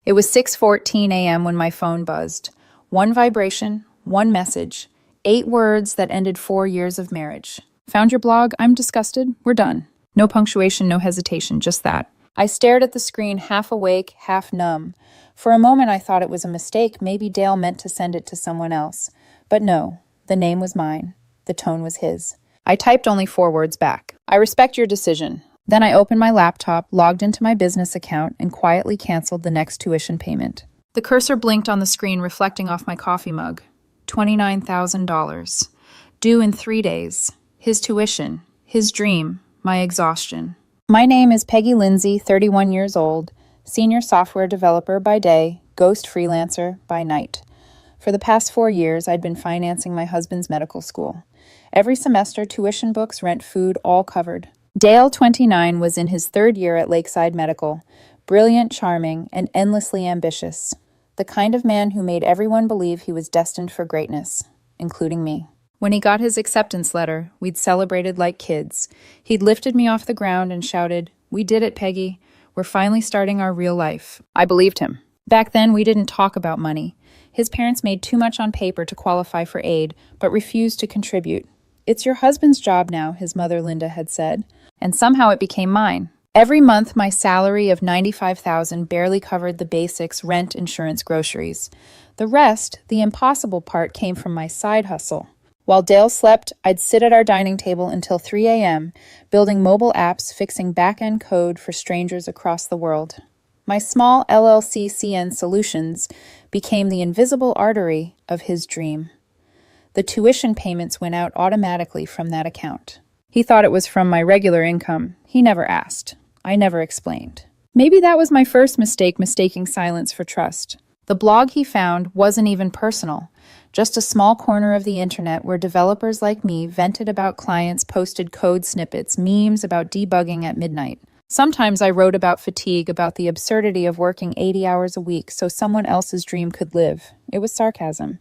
It was 6:14 a.m. when my phone buzzed. One vibration, one message, 8 words that ended 4 years of marriage. Found your blog? I'm disgusted. We're done. No punctuation, no hesitation, just that. I stared at the screen, half awake, half numb. For a moment I thought it was a mistake. Maybe Dale meant to send it to someone else. But no, the name was mine. The tone was his. I typed only 4 words back. I respect your decision. Then I opened my laptop, logged into my business account, and quietly canceled the next tuition payment. The cursor blinked on the screen, reflecting off my coffee mug. $29,000. Due in 3 days. His tuition. His dream. My exhaustion. My name is Peggy Lindsay, 31 years old, senior software developer by day, ghost freelancer by night. For the past 4 years, I'd been financing my husband's medical school. Every semester, tuition, books, rent, food, all covered. Dale, 29, was in his 3rd year at Lakeside Medical, brilliant, charming, and endlessly ambitious. The kind of man who made everyone believe he was destined for greatness, including me. When he got his acceptance letter, we'd celebrated like kids. He'd lifted me off the ground and shouted, "We did it, Peggy. We're finally starting our real life." I believed him. Back then, we didn't talk about money. His parents made too much on paper to qualify for aid, but refused to contribute. "It's your husband's job now," his mother Linda had said. And somehow it became mine. Every month, my salary of $95,000 barely covered the basics: rent, insurance, groceries. The rest, the impossible part, came from my side hustle. While Dale slept, I'd sit at our dining table until 3 a.m., building mobile apps, fixing back-end code for strangers across the world. My small LLC CN Solutions became the invisible artery of his dream. The tuition payments went out automatically from that account. He thought it was from my regular income. He never asked. I never explained. Maybe that was my first mistake, mistaking silence for trust. The blog he found wasn't even personal, just a small corner of the internet where developers like me vented about clients, posted code snippets, memes about debugging at midnight. Sometimes I wrote about fatigue, about the absurdity of working 80 hours a week so someone else's dream could live. It was sarcasm.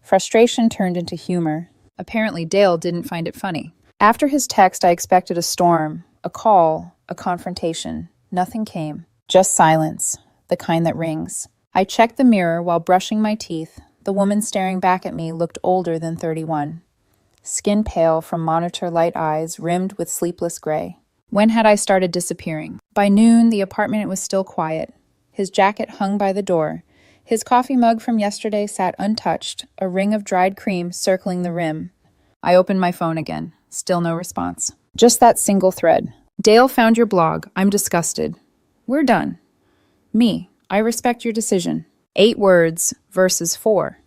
Frustration turned into humor. Apparently Dale didn't find it funny. After his text, I expected a storm, a call, a confrontation. Nothing came. Just silence, the kind that rings. I checked the mirror while brushing my teeth. The woman staring back at me looked older than 31. Skin pale from monitor light eyes, rimmed with sleepless gray. When had I started disappearing? By noon, the apartment was still quiet. His jacket hung by the door. His coffee mug from yesterday sat untouched, a ring of dried cream circling the rim. I opened my phone again. Still no response. Just that single thread. "Dale found your blog. I'm disgusted. We're done. Me. I respect your decision." 8 words versus 4.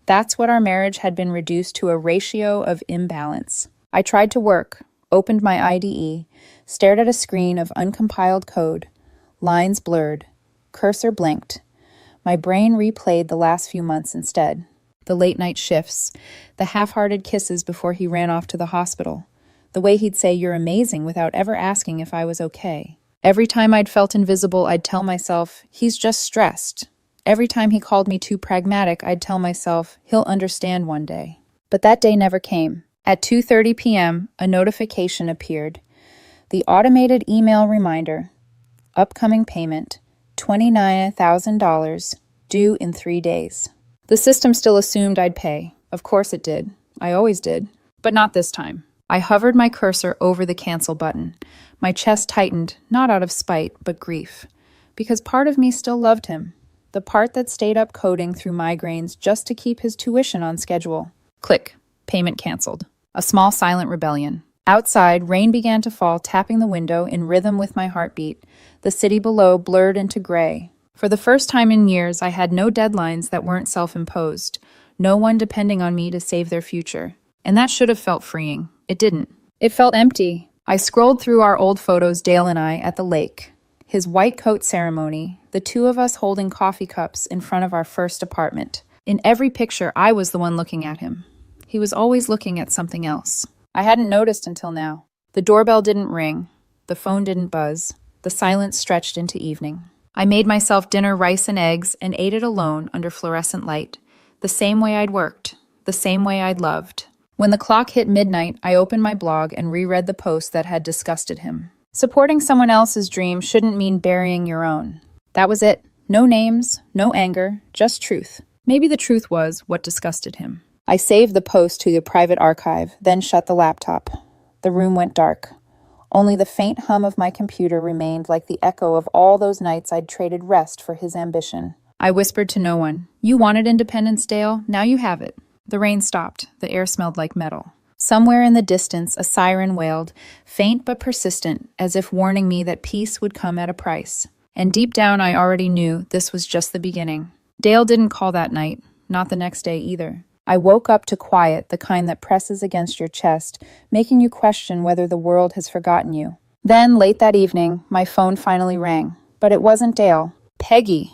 That's what our marriage had been reduced to, a ratio of imbalance. I tried to work, opened my IDE, stared at a screen of uncompiled code, lines blurred, cursor blinked. My brain replayed the last few months instead. The late-night shifts, the half-hearted kisses before he ran off to the hospital, the way he'd say, "You're amazing," without ever asking if I was okay. Every time I'd felt invisible, I'd tell myself, "He's just stressed." Every time he called me too pragmatic, I'd tell myself, "He'll understand one day." But that day never came. At 2:30 p.m., a notification appeared. The automated email reminder. Upcoming payment, $29,000, due in 3 days. The system still assumed I'd pay. Of course it did. I always did. But not this time. I hovered my cursor over the cancel button. My chest tightened, not out of spite, but grief. Because part of me still loved him. The part that stayed up coding through migraines just to keep his tuition on schedule. Click. Payment canceled. A small silent rebellion. Outside, rain began to fall, tapping the window in rhythm with my heartbeat. The city below blurred into gray. For the first time in years, I had no deadlines that weren't self-imposed. No one depending on me to save their future. And that should have felt freeing. It didn't. It felt empty. I scrolled through our old photos, Dale and I, at the lake. His white coat ceremony, the 2 of us holding coffee cups in front of our first apartment. In every picture, I was the one looking at him. He was always looking at something else. I hadn't noticed until now. The doorbell didn't ring. The phone didn't buzz. The silence stretched into evening. I made myself dinner, rice and eggs, and ate it alone under fluorescent light. The same way I'd worked. The same way I'd loved. When the clock hit midnight, I opened my blog and reread the post that had disgusted him. Supporting someone else's dream shouldn't mean burying your own. That was it. No names, no anger, just truth. Maybe the truth was what disgusted him. I saved the post to the private archive, then shut the laptop. The room went dark. Only the faint hum of my computer remained like the echo of all those nights I'd traded rest for his ambition. I whispered to no one. You wanted independence, Dale. Now you have it. The rain stopped. The air smelled like metal. Somewhere in the distance, a siren wailed, faint but persistent, as if warning me that peace would come at a price. And deep down, I already knew this was just the beginning. Dale didn't call that night, not the next day either. I woke up to quiet, the kind that presses against your chest, making you question whether the world has forgotten you. Then, late that evening, my phone finally rang. But it wasn't Dale. Peggy.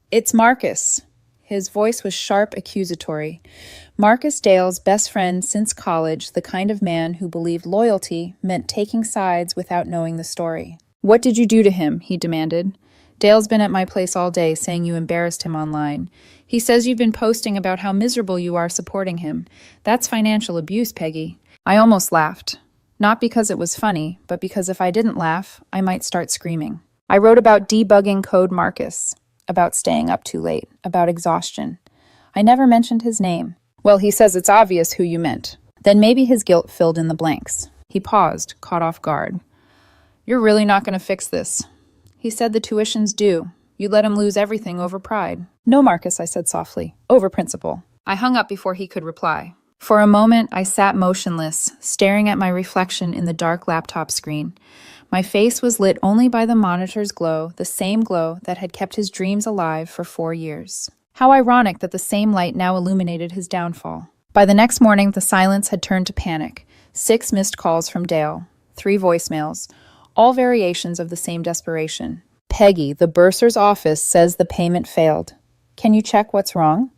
It's Marcus. His voice was sharp, accusatory. Marcus, Dale's best friend since college, the kind of man who believed loyalty meant taking sides without knowing the story. What did you do to him? He demanded. Dale's been at my place all day saying you embarrassed him online. He says you've been posting about how miserable you are supporting him. That's financial abuse, Peggy. I almost laughed. Not because it was funny, but because if I didn't laugh, I might start screaming. I wrote about debugging code Marcus, about staying up too late, about exhaustion. I never mentioned his name. Well, he says it's obvious who you meant. Then maybe his guilt filled in the blanks. He paused, caught off guard. You're really not going to fix this. He said the tuition's due. You let him lose everything over pride. No, Marcus, I said softly. Over principle. I hung up before he could reply. For a moment, I sat motionless, staring at my reflection in the dark laptop screen. My face was lit only by the monitor's glow, the same glow that had kept his dreams alive for 4 years. How ironic that the same light now illuminated his downfall. By the next morning, the silence had turned to panic. 6 missed calls from Dale, 3 voicemails, all variations of the same desperation. Peggy, the bursar's office says the payment failed. Can you check what's wrong?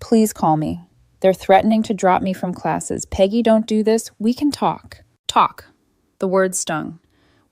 Please call me. They're threatening to drop me from classes. Peggy, don't do this. We can talk. Talk. The word stung.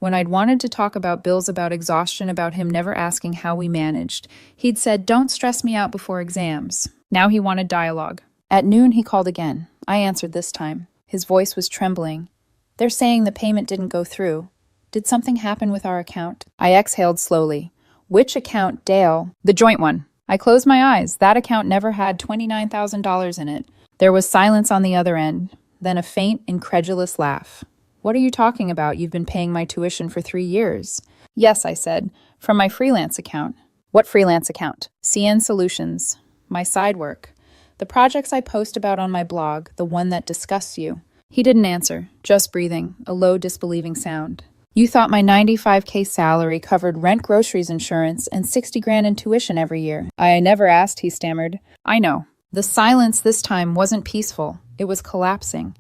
When I'd wanted to talk about Bill's about exhaustion, about him never asking how we managed, he'd said, don't stress me out before exams. Now he wanted dialogue. At noon, he called again. I answered this time. His voice was trembling. They're saying the payment didn't go through. Did something happen with our account? I exhaled slowly. Which account, Dale? The joint one. I closed my eyes. That account never had $29,000 in it. There was silence on the other end, then a faint, incredulous laugh. What are you talking about? You've been paying my tuition for 3 years. Yes, I said, from my freelance account. What freelance account? CN Solutions. My side work. The projects I post about on my blog, the one that disgusts you. He didn't answer, just breathing, a low, disbelieving sound. You thought my $95K salary covered rent, groceries, insurance, and $60,000 in tuition every year. I never asked, he stammered. I know. The silence this time wasn't peaceful. It was collapsing.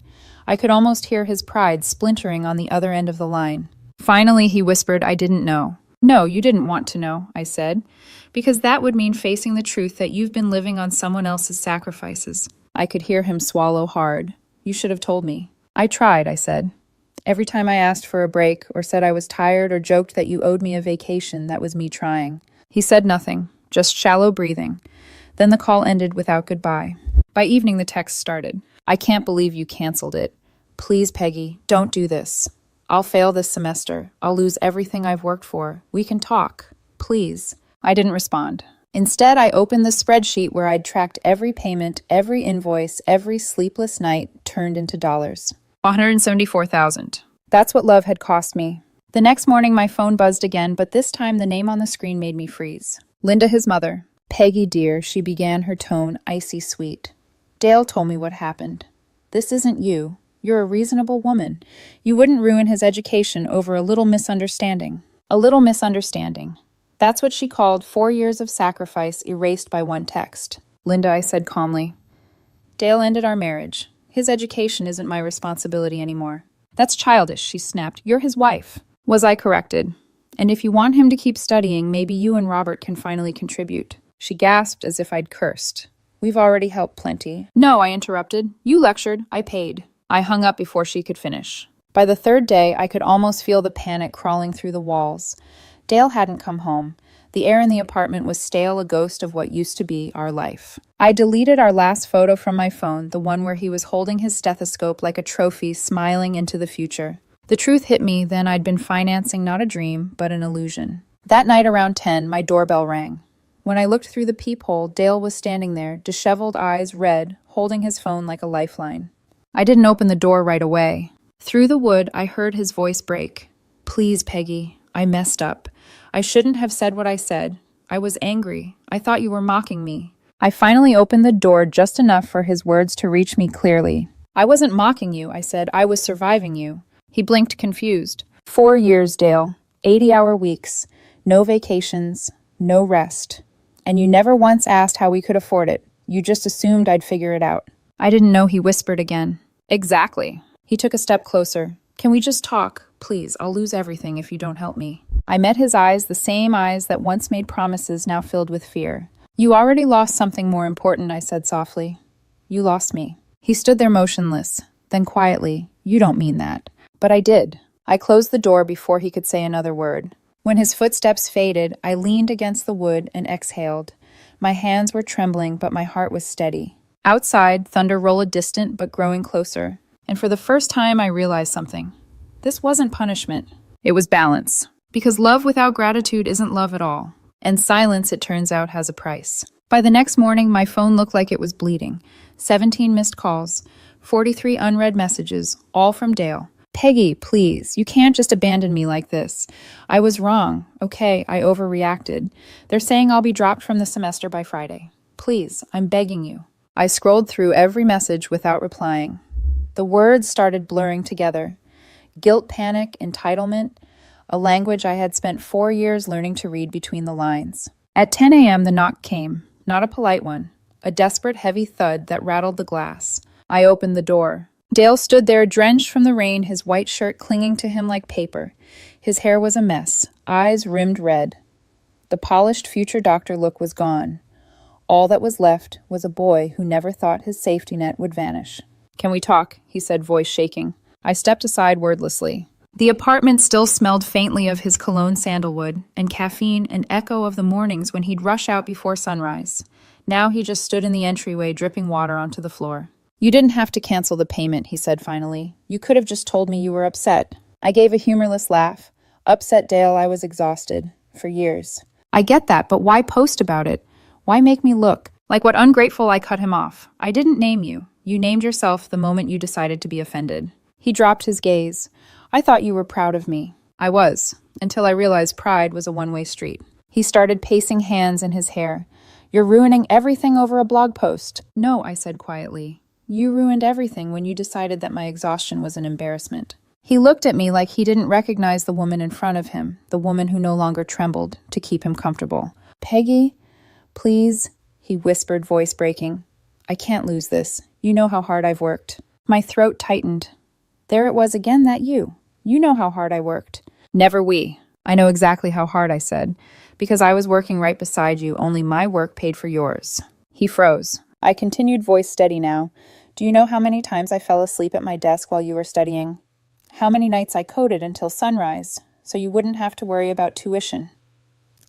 I could almost hear his pride splintering on the other end of the line. Finally, he whispered, I didn't know. No, you didn't want to know, I said, because that would mean facing the truth that you've been living on someone else's sacrifices. I could hear him swallow hard. You should have told me. I tried, I said. Every time I asked for a break or said I was tired or joked that you owed me a vacation, that was me trying. He said nothing, just shallow breathing. Then the call ended without goodbye. By evening, the text started. I can't believe you canceled it. Please, Peggy, don't do this. I'll fail this semester. I'll lose everything I've worked for. We can talk. Please. I didn't respond. Instead, I opened the spreadsheet where I'd tracked every payment, every invoice, every sleepless night turned into dollars. $174,000. That's what love had cost me. The next morning, my phone buzzed again, but this time the name on the screen made me freeze. Linda, his mother. Peggy, dear, she began, her tone icy sweet. Dale told me what happened. This isn't you. You're a reasonable woman. You wouldn't ruin his education over a little misunderstanding. A little misunderstanding. That's what she called 4 years of sacrifice erased by one text. Linda, I said calmly. Dale ended our marriage. His education isn't my responsibility anymore. That's childish, she snapped. You're his wife. Was I corrected? And if you want him to keep studying, maybe you and Robert can finally contribute. She gasped as if I'd cursed. We've already helped plenty. No, I interrupted. You lectured. I paid. I hung up before she could finish. By the 3rd day, I could almost feel the panic crawling through the walls. Dale hadn't come home. The air in the apartment was stale, a ghost of what used to be our life. I deleted our last photo from my phone, the one where he was holding his stethoscope like a trophy, smiling into the future. The truth hit me then I'd been financing not a dream, but an illusion. That night around 10, my doorbell rang. When I looked through the peephole, Dale was standing there, disheveled eyes red, holding his phone like a lifeline. I didn't open the door right away. Through the wood, I heard his voice break. "Please, Peggy, I messed up. I shouldn't have said what I said. I was angry. I thought you were mocking me." I finally opened the door just enough for his words to reach me clearly. "I wasn't mocking you," I said. "I was surviving you." He blinked confused. 4 years, Dale. 80-hour weeks. No vacations. No rest. And you never once asked how we could afford it. You just assumed I'd figure it out. I didn't know, he whispered again. "Exactly." He took a step closer. "Can we just talk? Please, I'll lose everything if you don't help me." I met his eyes, the same eyes that once made promises now filled with fear. "You already lost something more important," I said softly. "You lost me." He stood there motionless. Then quietly, "You don't mean that." But I did. I closed the door before he could say another word. When his footsteps faded, I leaned against the wood and exhaled. My hands were trembling, but my heart was steady. Outside, thunder rolled distant but growing closer. And for the first time, I realized something. This wasn't punishment. It was balance. Because love without gratitude isn't love at all. And silence, it turns out, has a price. By the next morning, my phone looked like it was bleeding. 17 missed calls, 43 unread messages, all from Dale. "Peggy, please, you can't just abandon me like this. I was wrong. Okay, I overreacted. They're saying I'll be dropped from the semester by Friday. Please, I'm begging you." I scrolled through every message without replying. The words started blurring together. Guilt, panic, entitlement, a language I had spent 4 years learning to read between the lines. At 10 a.m., the knock came, not a polite one, a desperate, heavy thud that rattled the glass. I opened the door. Dale stood there, drenched from the rain, his white shirt clinging to him like paper. His hair was a mess, eyes rimmed red. The polished future doctor look was gone. All that was left was a boy who never thought his safety net would vanish. "Can we talk?" he said, voice shaking. I stepped aside wordlessly. The apartment still smelled faintly of his cologne sandalwood, and caffeine, an echo of the mornings when he'd rush out before sunrise. Now he just stood in the entryway, dripping water onto the floor. "You didn't have to cancel the payment," he said finally. "You could have just told me you were upset." I gave a humorless laugh. Upset, Dale, I was exhausted. For years. "I get that, but why post about it? Why make me look like what ungrateful I cut him off? I didn't name you. You named yourself the moment you decided to be offended." He dropped his gaze. "I thought you were proud of me." I was, until I realized pride was a one-way street. He started pacing hands in his hair. "You're ruining everything over a blog post." "No," I said quietly. "You ruined everything when you decided that my exhaustion was an embarrassment." He looked at me like he didn't recognize the woman in front of him, the woman who no longer trembled to keep him comfortable. "Peggy, please," he whispered, voice breaking. "I can't lose this. You know how hard I've worked." My throat tightened. There it was again, that you. You know how hard I worked. "Never we." "I know exactly how hard," I said, "because I was working right beside you, only my work paid for yours." He froze. I continued, voice steady now. "Do you know how many times I fell asleep at my desk while you were studying? How many nights I coded until sunrise, so you wouldn't have to worry about tuition?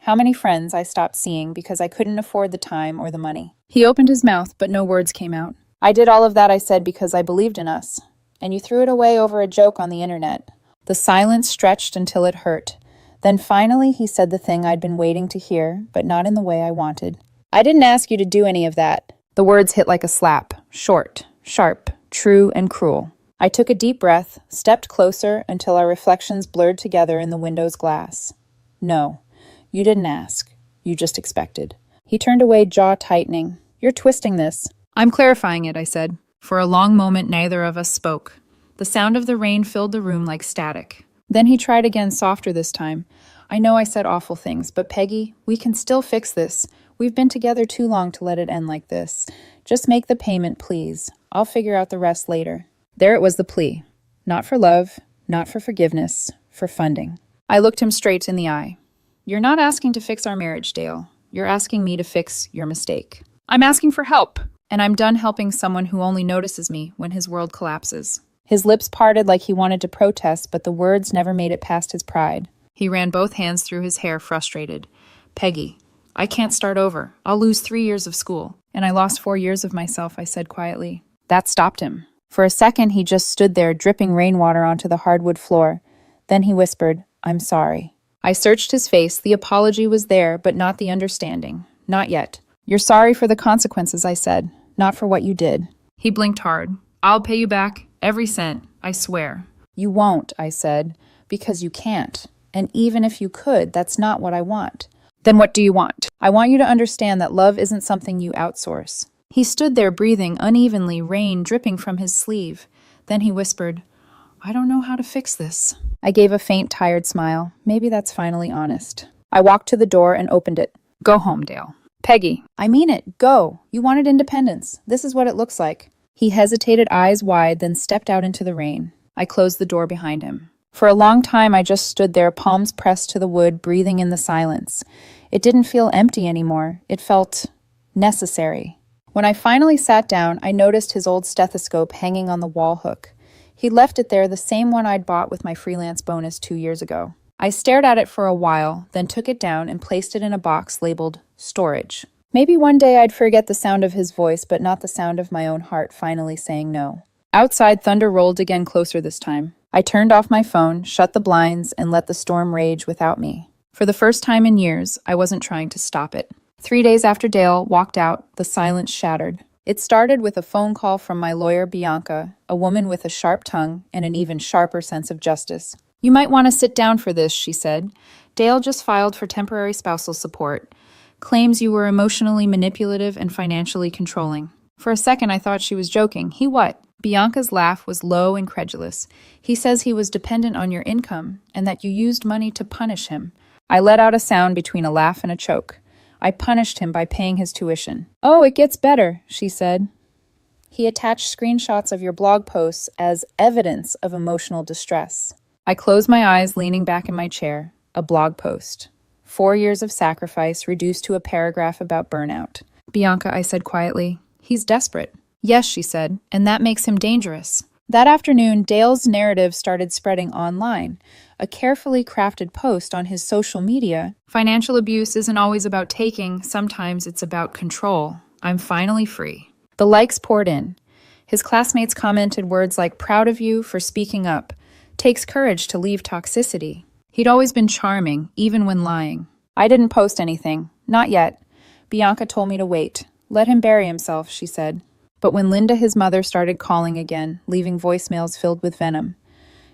How many friends I stopped seeing because I couldn't afford the time or the money?" He opened his mouth, but no words came out. "I did all of that," I said, "because I believed in us. And you threw it away over a joke on the internet." The silence stretched until it hurt. Then finally he said the thing I'd been waiting to hear, but not in the way I wanted. "I didn't ask you to do any of that." The words hit like a slap, short, sharp, true, and cruel. I took a deep breath, stepped closer until our reflections blurred together in the window's glass. "No, you didn't ask. You just expected." He turned away, jaw tightening. "You're twisting this." "I'm clarifying it," I said. For a long moment, neither of us spoke. The sound of the rain filled the room like static. Then he tried again, softer this time. "I know I said awful things, but Peggy, we can still fix this. We've been together too long to let it end like this. Just make the payment, please. I'll figure out the rest later." There it was, the plea. Not for love, not for forgiveness, for funding. I looked him straight in the eye. "You're not asking to fix our marriage, Dale. You're asking me to fix your mistake." "I'm asking for help, and I'm done helping someone who only notices me when his world collapses." His lips parted like he wanted to protest, but the words never made it past his pride. He ran both hands through his hair, frustrated. "Peggy, I can't start over. I'll lose 3 years of school." "And I lost 4 years of myself," I said quietly. That stopped him. For a second, he just stood there, dripping rainwater onto the hardwood floor. Then he whispered, "I'm sorry." I searched his face. The apology was there, but not the understanding. Not yet. You're sorry for the consequences, I said, not for what you did. He blinked hard. I'll pay you back, every cent, I swear. You won't, I said, because you can't. And even if you could, that's not what I want. Then what do you want? I want you to understand that love isn't something you outsource. He stood there breathing unevenly, rain dripping from his sleeve. Then he whispered, I don't know how to fix this. I gave a faint, tired smile. Maybe that's finally honest. I walked to the door and opened it. Go home, Dale. Peggy. I mean it. Go. You wanted independence. This is what it looks like. He hesitated, eyes wide, then stepped out into the rain. I closed the door behind him. For a long time, I just stood there, palms pressed to the wood, breathing in the silence. It didn't feel empty anymore. It felt necessary. When I finally sat down, I noticed his old stethoscope hanging on the wall hook. He left it there, the same one I'd bought with my freelance bonus 2 years ago. I stared at it for a while, then took it down and placed it in a box labeled storage. Maybe one day I'd forget the sound of his voice, but not the sound of my own heart finally saying no. Outside, thunder rolled again, closer this time. I turned off my phone, shut the blinds, and let the storm rage without me. For the first time in years, I wasn't trying to stop it. 3 days after Dale walked out, the silence shattered. It started with a phone call from my lawyer, Bianca, a woman with a sharp tongue and an even sharper sense of justice. You might want to sit down for this, she said. Dale just filed for temporary spousal support. Claims you were emotionally manipulative and financially controlling. For a second, I thought she was joking. He what? Bianca's laugh was low and credulous. He says he was dependent on your income and that you used money to punish him. I let out a sound between a laugh and a choke. I punished him by paying his tuition. Oh, it gets better, she said. He attached screenshots of your blog posts as evidence of emotional distress. I closed my eyes, leaning back in my chair. A blog post. 4 years of sacrifice reduced to a paragraph about burnout. Bianca, I said quietly, he's desperate. Yes, she said, and that makes him dangerous. That afternoon, Dale's narrative started spreading online. A carefully crafted post on his social media. Financial abuse isn't always about taking, sometimes it's about control. I'm finally free. The likes poured in. His classmates commented words like, proud of you for speaking up. Takes courage to leave toxicity. He'd always been charming, even when lying. I didn't post anything. Not yet. Bianca told me to wait. Let him bury himself, she said. But when Linda, his mother, started calling again, leaving voicemails filled with venom.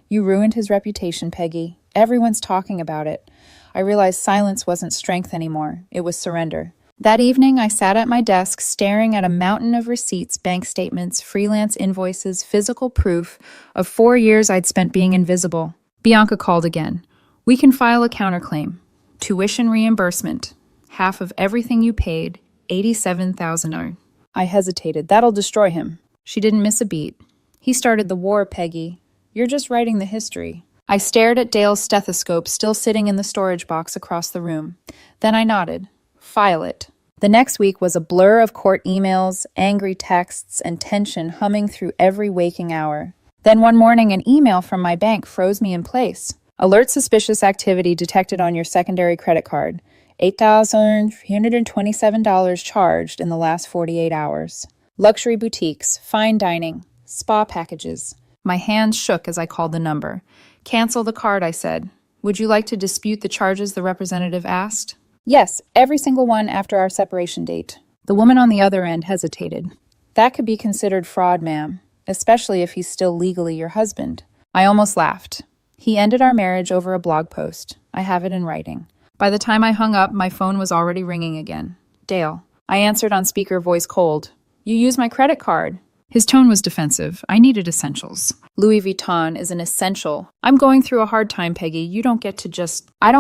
You ruined his reputation, Peggy. Everyone's talking about it. I realized silence wasn't strength anymore. It was surrender. That evening, I sat at my desk, staring at a mountain of receipts, bank statements, freelance invoices, physical proof of 4 years I'd spent being invisible. Bianca called again. We can file a counterclaim. Tuition reimbursement. Half of everything you paid, $87,000. I hesitated. That'll destroy him. She didn't miss a beat. He started the war, Peggy. You're just writing the history. I stared at Dale's stethoscope still sitting in the storage box across the room. Then I nodded. File it. The next week was a blur of court emails, angry texts, and tension humming through every waking hour. Then one morning, an email from my bank froze me in place. Alert suspicious activity detected on your secondary credit card. $8,327 charged in the last 48 hours. Luxury boutiques, fine dining, spa packages. My hands shook as I called the number. Cancel the card, I said. Would you like to dispute the charges the representative asked? Yes, every single one after our separation date. The woman on the other end hesitated. That could be considered fraud, ma'am, especially if he's still legally your husband. I almost laughed. He ended our marriage over a blog post. I have it in writing. By the time I hung up, my phone was already ringing again. Dale. I answered on speaker, voice cold. You used my credit card. His tone was defensive. I needed essentials. Louis Vuitton is an essential. I'm going through a hard time, Peggy. I don't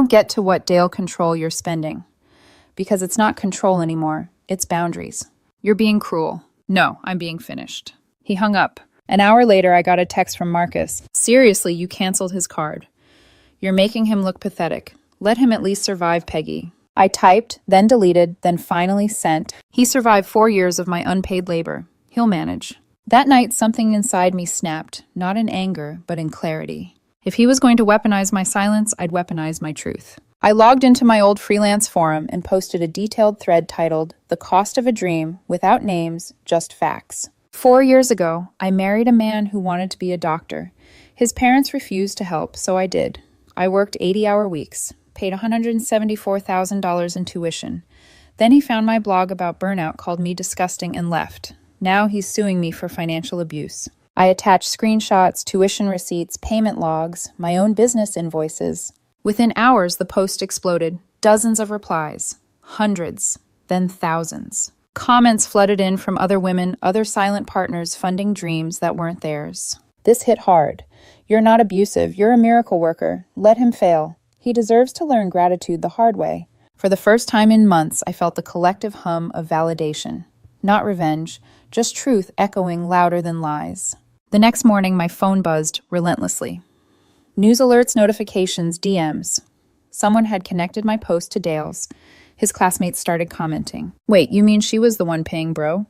get to what Dale control you're spending. Because it's not control anymore. It's boundaries. You're being cruel. No, I'm being finished. He hung up. An hour later, I got a text from Marcus. Seriously, you canceled his card. You're making him look pathetic. Let him at least survive, Peggy. I typed, then deleted, then finally sent. He survived 4 years of my unpaid labor. He'll manage. That night, something inside me snapped, not in anger, but in clarity. If he was going to weaponize my silence, I'd weaponize my truth. I logged into my old freelance forum and posted a detailed thread titled, The Cost of a Dream, without names, just facts. 4 years ago, I married a man who wanted to be a doctor. His parents refused to help, so I did. I worked 80-hour weeks. paid $174,000 in tuition. Then he found my blog about burnout, called me disgusting, and left. Now he's suing me for financial abuse. I attached screenshots, tuition receipts, payment logs, my own business invoices. Within hours, the post exploded. Dozens of replies. Hundreds. Then thousands. Comments flooded in from other women, other silent partners funding dreams that weren't theirs. This hit hard. You're not abusive. You're a miracle worker. Let him fail. He deserves to learn gratitude the hard way. For the first time in months, I felt the collective hum of validation. Not revenge, just truth echoing louder than lies. The next morning, my phone buzzed relentlessly. News alerts, notifications, DMs. Someone had connected my post to Dale's. His classmates started commenting. Wait, you mean she was the one paying, bro?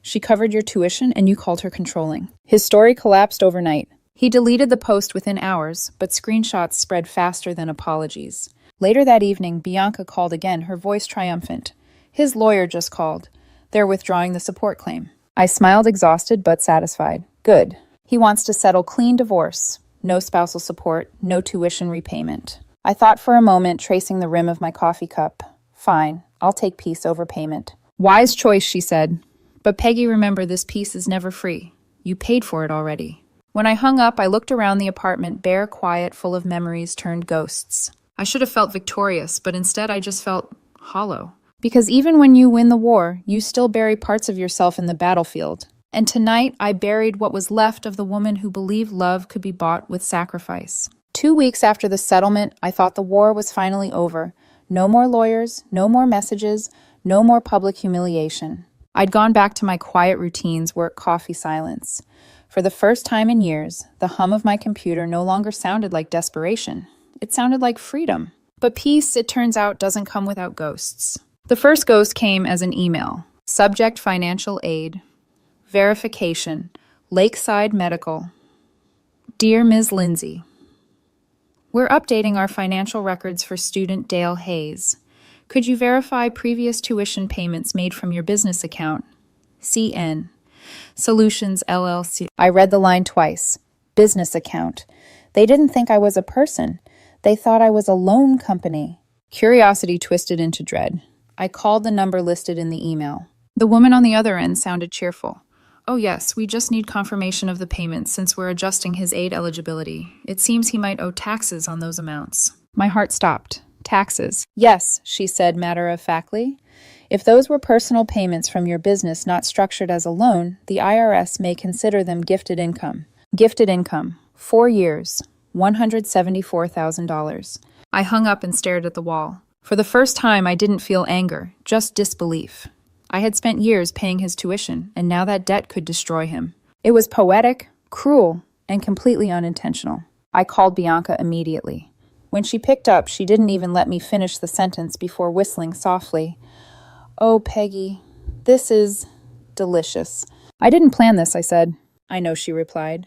She covered your tuition and you called her controlling. His story collapsed overnight. He deleted the post within hours, but screenshots spread faster than apologies. Later that evening, Bianca called again, her voice triumphant. His lawyer just called. They're withdrawing the support claim. I smiled, exhausted but satisfied. Good. He wants to settle clean divorce. No spousal support, no tuition repayment. I thought for a moment, tracing the rim of my coffee cup. Fine, I'll take peace over payment. Wise choice, she said. But Peggy, remember, this peace is never free. You paid for it already. When I hung up, I looked around the apartment, bare, quiet, full of memories turned ghosts. I should have felt victorious, but instead I just felt hollow. Because even when you win the war, you still bury parts of yourself in the battlefield. And tonight, I buried what was left of the woman who believed love could be bought with sacrifice. 2 weeks after the settlement, I thought the war was finally over. No more lawyers, no more messages, no more public humiliation. I'd gone back to my quiet routines, work, coffee, silence. For the first time in years, the hum of my computer no longer sounded like desperation. It sounded like freedom. But peace, it turns out, doesn't come without ghosts. The first ghost came as an email. Subject: financial aid. Verification: Lakeside Medical. Dear Ms. Lindsay, we're updating our financial records for student Dale Hayes. Could you verify previous tuition payments made from your business account? CN. Solutions LLC. I read the line twice. Business account. They didn't think I was a person. They thought I was a loan company. Curiosity twisted into dread. I called the number listed in the email. The woman on the other end sounded cheerful. Oh yes, we just need confirmation of the payments since we're adjusting his aid eligibility. It seems he might owe taxes on those amounts. My heart stopped. Taxes. Yes, she said matter-of-factly. If those were personal payments from your business not structured as a loan, the IRS may consider them gifted income. Gifted income. 4 years. $174,000. I hung up and stared at the wall. For the first time, I didn't feel anger, just disbelief. I had spent years paying his tuition, and now that debt could destroy him. It was poetic, cruel, and completely unintentional. I called Bianca immediately. When she picked up, she didn't even let me finish the sentence before whistling softly. Oh, Peggy, this is delicious. I didn't plan this, I said. I know, she replied.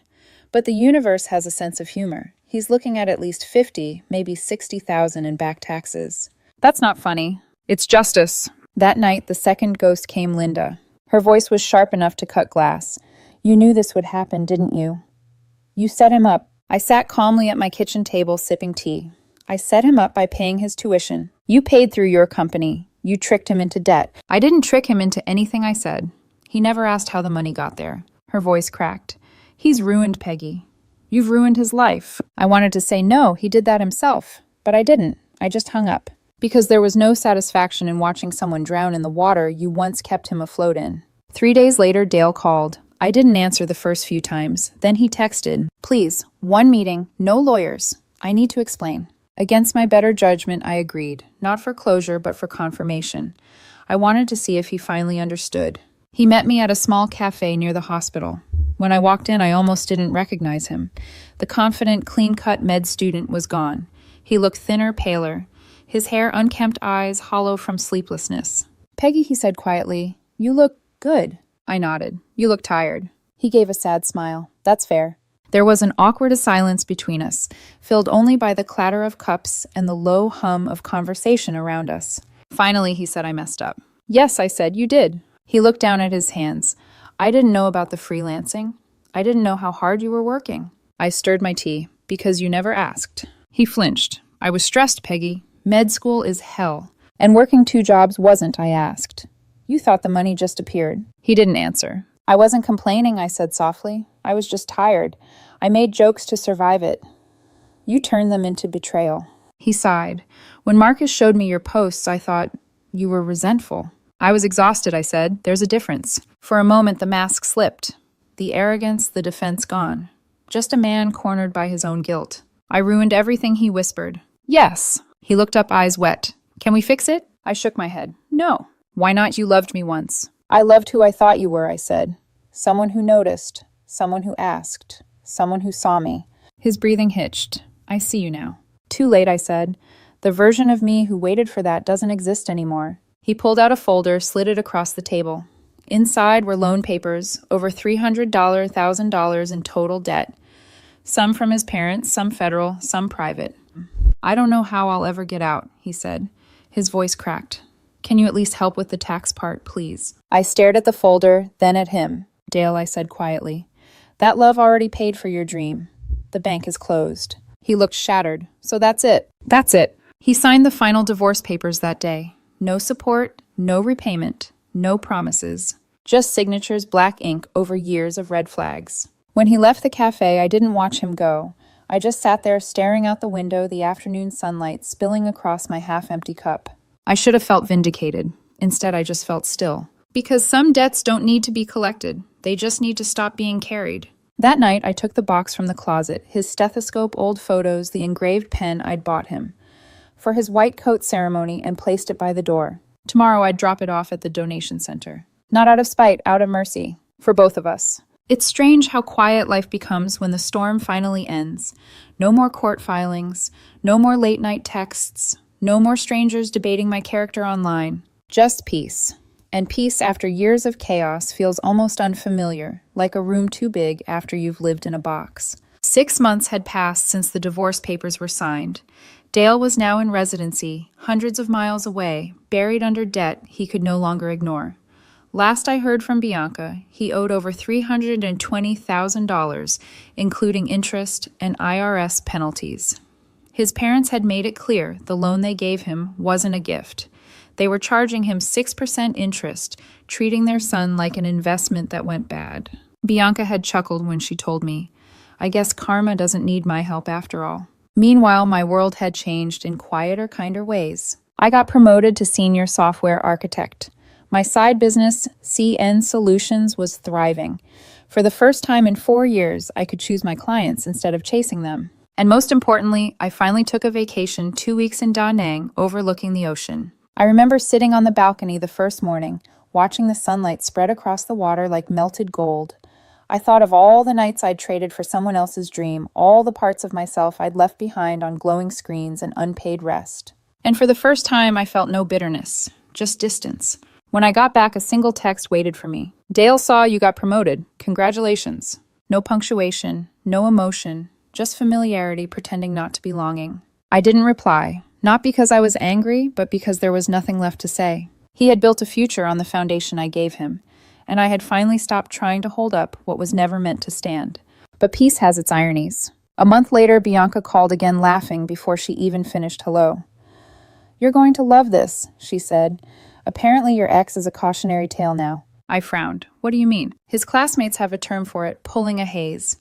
But the universe has a sense of humor. He's looking at least 50, maybe 60,000 in back taxes. That's not funny. It's justice. That night, the second ghost came, Linda. Her voice was sharp enough to cut glass. You knew this would happen, didn't you? You set him up. I sat calmly at my kitchen table, sipping tea. I set him up by paying his tuition. You paid through your company. You tricked him into debt. I didn't trick him into anything I said. He never asked how the money got there. Her voice cracked. He's ruined, Peggy. You've ruined his life. I wanted to say no, he did that himself. But I didn't. I just hung up. Because there was no satisfaction in watching someone drown in the water you once kept him afloat in. 3 days later, Dale called. I didn't answer the first few times. Then he texted, Please, 1 meeting, no lawyers. I need to explain. Against my better judgment, I agreed. Not for closure, but for confirmation. I wanted to see if he finally understood. He met me at a small cafe near the hospital. When I walked in, I almost didn't recognize him. The confident, clean-cut med student was gone. He looked thinner, paler. His hair, unkempt eyes, hollow from sleeplessness. Peggy, he said quietly, you look good. I nodded. You look tired. He gave a sad smile. That's fair. There was an awkward silence between us, filled only by the clatter of cups and the low hum of conversation around us. Finally, he said I messed up. Yes, I said, you did. He looked down at his hands. I didn't know about the freelancing. I didn't know how hard you were working. I stirred my tea, because you never asked. He flinched. I was stressed, Peggy. Med school is hell. And working 2 jobs wasn't, I asked. You thought the money just appeared. He didn't answer. I wasn't complaining, I said softly. I was just tired. I made jokes to survive it. You turned them into betrayal. He sighed. When Marcus showed me your posts, I thought you were resentful. I was exhausted, I said. There's a difference. For a moment, the mask slipped. The arrogance, the defense gone. Just a man cornered by his own guilt. I ruined everything, he whispered. Yes. He looked up, eyes wet. Can we fix it? I shook my head. No. Why not? You loved me once. I loved who I thought you were, I said. Someone who noticed. Someone who asked. Someone who saw me. His breathing hitched. I see you now. Too late, I said. The version of me who waited for that doesn't exist anymore. He pulled out a folder, slid it across the table. Inside were loan papers, over $300,000 in total debt. Some from his parents, some federal, some private. I don't know how I'll ever get out, he said. His voice cracked. Can you at least help with the tax part, please? I stared at the folder, then at him. Dale, I said quietly. That love already paid for your dream. The bank is closed. He looked shattered. So that's it. That's it. He signed the final divorce papers that day. No support, no repayment, no promises. Just signatures, black ink over years of red flags. When he left the cafe, I didn't watch him go. I just sat there staring out the window, the afternoon sunlight spilling across my half-empty cup. I should have felt vindicated. Instead, I just felt still. Because some debts don't need to be collected. They just need to stop being carried. That night, I took the box from the closet, his stethoscope, old photos, the engraved pen I'd bought him for his white coat ceremony, and placed it by the door. Tomorrow, I'd drop it off at the donation center. Not out of spite, out of mercy. For both of us. It's strange how quiet life becomes when the storm finally ends. No more court filings, no more late-night texts, no more strangers debating my character online. Just peace. And peace after years of chaos feels almost unfamiliar, like a room too big after you've lived in a box. 6 months had passed since the divorce papers were signed. Dale was now in residency, hundreds of miles away, buried under debt he could no longer ignore. Last I heard from Bianca, he owed over $320,000, including interest and IRS penalties. His parents had made it clear the loan they gave him wasn't a gift. They were charging him 6% interest, treating their son like an investment that went bad. Bianca had chuckled when she told me, I guess karma doesn't need my help after all. Meanwhile, my world had changed in quieter, kinder ways. I got promoted to senior software architect. My side business, CN Solutions, was thriving. For the first time in 4 years, I could choose my clients instead of chasing them. And most importantly, I finally took a vacation 2 weeks in Da Nang, overlooking the ocean. I remember sitting on the balcony the first morning, watching the sunlight spread across the water like melted gold. I thought of all the nights I'd traded for someone else's dream, all the parts of myself I'd left behind on glowing screens and unpaid rest. And for the first time, I felt no bitterness, just distance. When I got back, a single text waited for me. Dale saw you got promoted. Congratulations. No punctuation, no emotion, just familiarity pretending not to be longing. I didn't reply, not because I was angry, but because there was nothing left to say. He had built a future on the foundation I gave him, and I had finally stopped trying to hold up what was never meant to stand. But peace has its ironies. A month later, Bianca called again, laughing before she even finished hello. You're going to love this, she said. Apparently your ex is a cautionary tale now. I frowned. What do you mean? His classmates have a term for it, pulling a haze.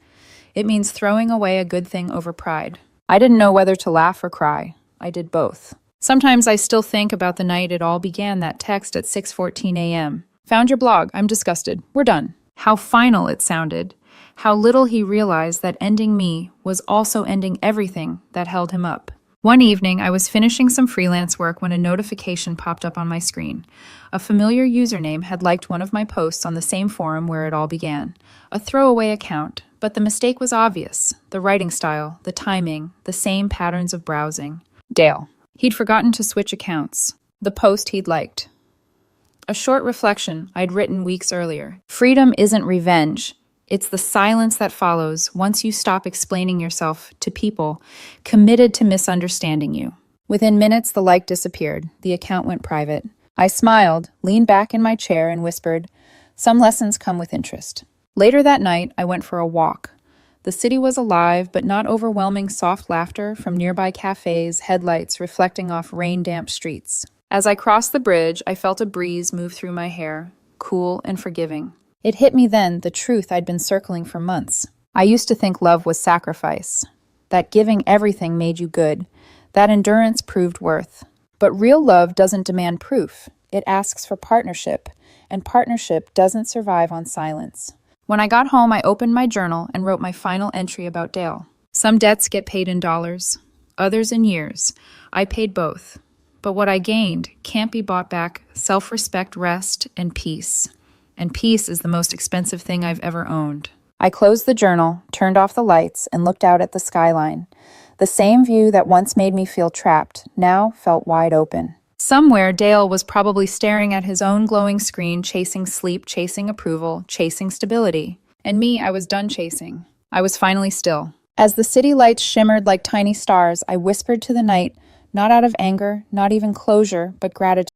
It means throwing away a good thing over pride. I didn't know whether to laugh or cry. I did both. Sometimes I still think about the night it all began, that text at 6:14 a.m. Found your blog. I'm disgusted. We're done. How final it sounded. How little he realized that ending me was also ending everything that held him up. One evening, I was finishing some freelance work when a notification popped up on my screen. A familiar username had liked one of my posts on the same forum where it all began. A throwaway account, but the mistake was obvious. The writing style, the timing, the same patterns of browsing. Dale. He'd forgotten to switch accounts. The post he'd liked. A short reflection I'd written weeks earlier. Freedom isn't revenge. It's the silence that follows once you stop explaining yourself to people committed to misunderstanding you. Within minutes, the like disappeared. The account went private. I smiled, leaned back in my chair, and whispered, some lessons come with interest. Later that night, I went for a walk. The city was alive, but not overwhelming soft laughter from nearby cafes, headlights reflecting off rain-damp streets. As I crossed the bridge, I felt a breeze move through my hair, cool and forgiving. It hit me then, the truth I'd been circling for months. I used to think love was sacrifice, that giving everything made you good, that endurance proved worth. But real love doesn't demand proof. It asks for partnership, and partnership doesn't survive on silence. When I got home, I opened my journal and wrote my final entry about Dale. Some debts get paid in dollars, others in years. I paid both. But what I gained can't be bought back: self-respect, rest, and peace. And peace is the most expensive thing I've ever owned. I closed the journal, turned off the lights, and looked out at the skyline. The same view that once made me feel trapped now felt wide open. Somewhere, Dale was probably staring at his own glowing screen, chasing sleep, chasing approval, chasing stability. And me, I was done chasing. I was finally still. As the city lights shimmered like tiny stars, I whispered to the night, not out of anger, not even closure, but gratitude.